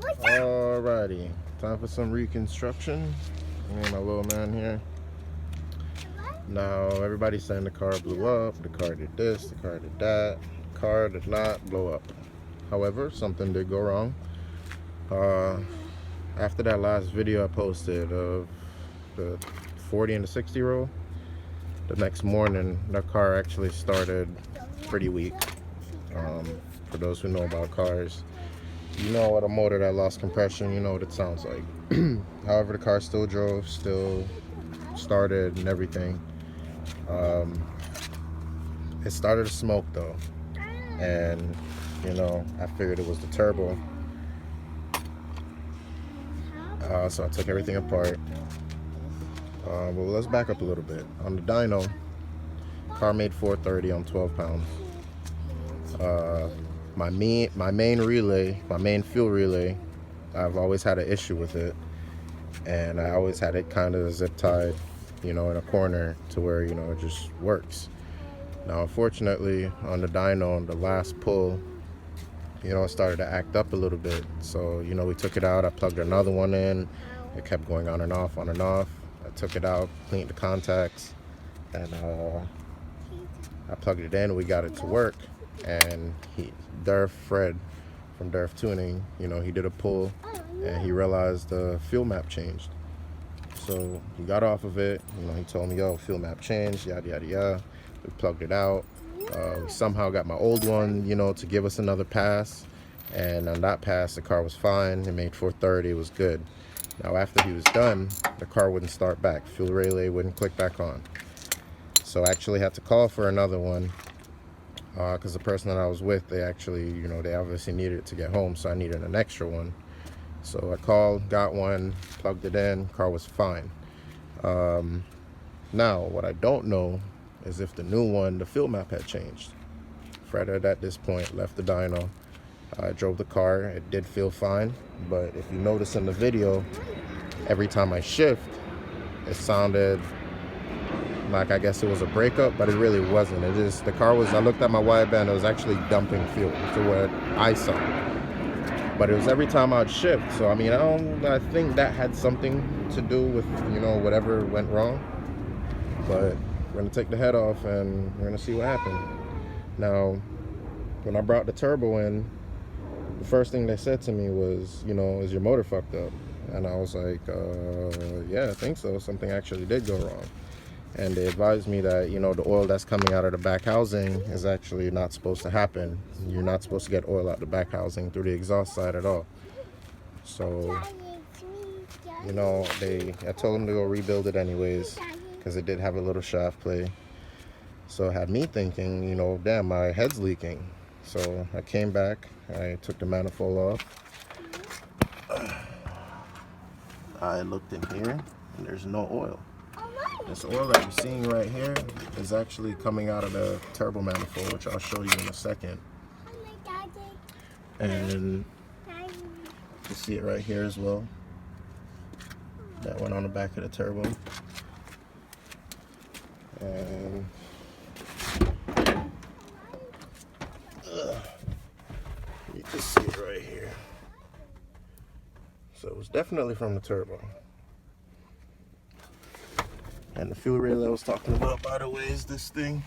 Alrighty, time for some reconstruction. Me and my little man here. Now everybody's saying the car blew up, the car did this, the car did that. The car did not blow up. However, something did go wrong. After that last video I posted of the 40 and the 60 roll, the next morning the car actually started pretty weak. For those who know about cars, you know what a motor that lost compression, you know what it sounds like. However, the car still drove, still started and everything. It started to smoke though, and you know, I figured it was the turbo. So I took everything apart. Well, let's back up a little bit. On the dyno, car made 430 on 12 pounds. My main relay, my main fuel relay, I've always had an issue with it, and I always had it kind of zip tied, you know, in a corner to where, you know, it just works. Now, unfortunately, on the dyno, on the last pull, you know, it started to act up a little bit. So, you know, we took it out. I plugged another one in. It kept going on and off, on and off. I took it out, cleaned the contacts, and I plugged it in. We got it to work. And Fred from Durf Tuning, you know, he did a pull and he realized the fuel map changed. So he got off of it. You know, he told me, yo, fuel map changed, yada, yada, yada. We plugged it out. We somehow got my old one, you know, to give us another pass. And on that pass, the car was fine. It made 430, it was good. Now, after he was done, the car wouldn't start back. Fuel relay wouldn't click back on. So I actually had to call for another one. Because the person that I was with, they actually, you know, they obviously needed it to get home, so I needed an extra one. So I called, got one, plugged it in, car was fine. Now, what I don't know is if the new one, the fuel map had changed. Fred had at this point left the dyno. I drove the car, it did feel fine, but if you notice in the video, every time I shift, it sounded like, I guess it was a breakup, but it really wasn't. It just, the car was, I looked at my wideband, it was actually dumping fuel to what I saw. But it was every time I'd shift. So, I mean, I think that had something to do with, you know, whatever went wrong. But we're gonna take the head off and we're gonna see what happened. Now, when I brought the turbo in, the first thing they said to me was, you know, is your motor fucked up? And I was like, yeah, I think so. Something actually did go wrong. And they advised me that, you know, the oil that's coming out of the back housing is actually not supposed to happen. You're not supposed to get oil out the back housing through the exhaust side at all. So, you know, I told them to go rebuild it anyways, because it did have a little shaft play. So it had me thinking, you know, damn, my head's leaking. So I came back, I took the manifold off. I looked in here, and there's no oil. This oil that you're seeing right here is actually coming out of the turbo manifold, which I'll show you in a second. And you see it right here as well. That went on the back of the turbo. And you can see it right here. So it was definitely from the turbo. And the fuel relay I was talking about, by the way, is this thing.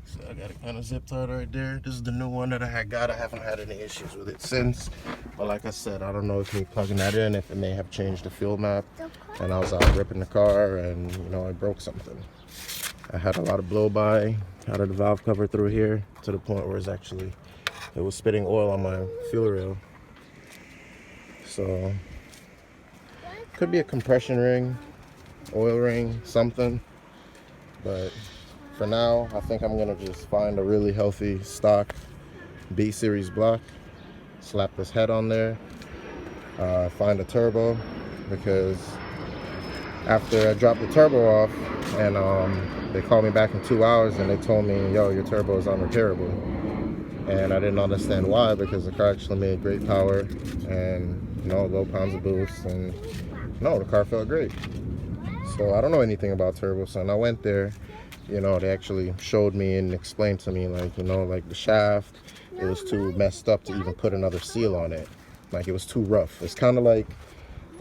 So I got it kind of zip tied right there. This is the new one that I got. I haven't had any issues with it since. But like I said, I don't know if me plugging that in, if it may have changed the fuel map. And I was out ripping the car and, you know, I broke something. I had a lot of blow by out of the valve cover through here to the point where it was spitting oil on my fuel rail. So, could be a compression ring, oil ring, something. But for now, I think I'm gonna just find a really healthy stock B series block, slap this head on there, find a turbo, because after I dropped the turbo off and they called me back in 2 hours and they told me, yo, your turbo is unrepairable. And I didn't understand why, because the car actually made great power and, you know, low pounds of boost, and no, the car felt great. So I don't know anything about turbo, so when I went there, you know, they actually showed me and explained to me, like, you know, like the shaft, it was too messed up to even put another seal on it. Like, it was too rough. It's kind of like,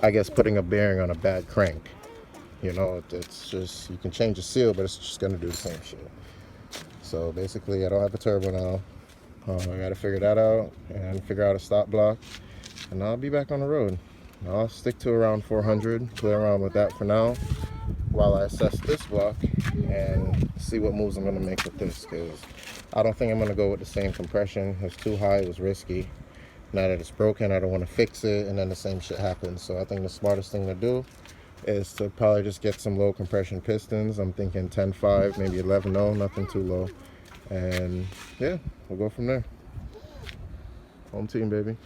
I guess, putting a bearing on a bad crank. You know, it's just, you can change the seal, but it's just gonna do the same shit. So basically, I don't have a turbo now. I gotta figure that out and figure out a stop block, and I'll be back on the road. I'll stick to around 400, play around with that for now, while I assess this block and see what moves I'm gonna make with this, because I don't think I'm gonna go with the same compression. It was too high, it was risky. Now that it's broken, I don't want to fix it and then the same shit happens. So I think the smartest thing to do is to probably just get some low compression pistons. I'm thinking 10.5, maybe 11.0, nothing too low. And yeah, we'll go from there. Home team, baby.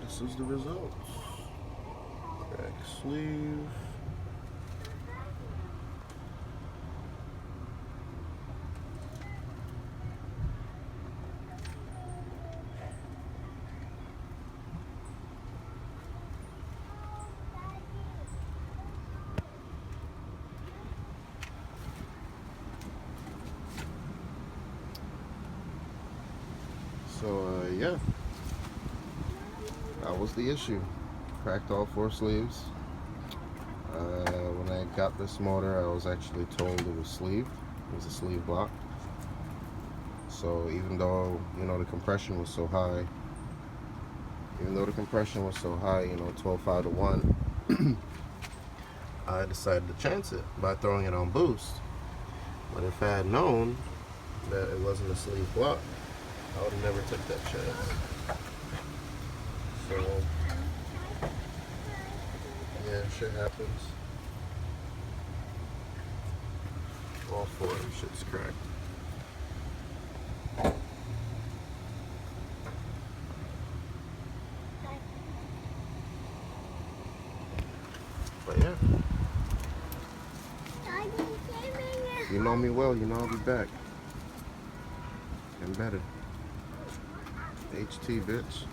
This is the results. Back sleeve. So yeah, that was the issue. Cracked all 4 sleeves. When I got this motor, I was actually told it was sleeved. It was a sleeve block. So even though, you know, the compression was so high, you know, 12.5 to 1, I decided to chance it by throwing it on boost. But if I had known that it wasn't a sleeve block, I would have never took that chance. So yeah, shit happens. All 4 of them shit's cracked. But yeah, you know me well, you know I'll be back. Embedded. HT, bitch.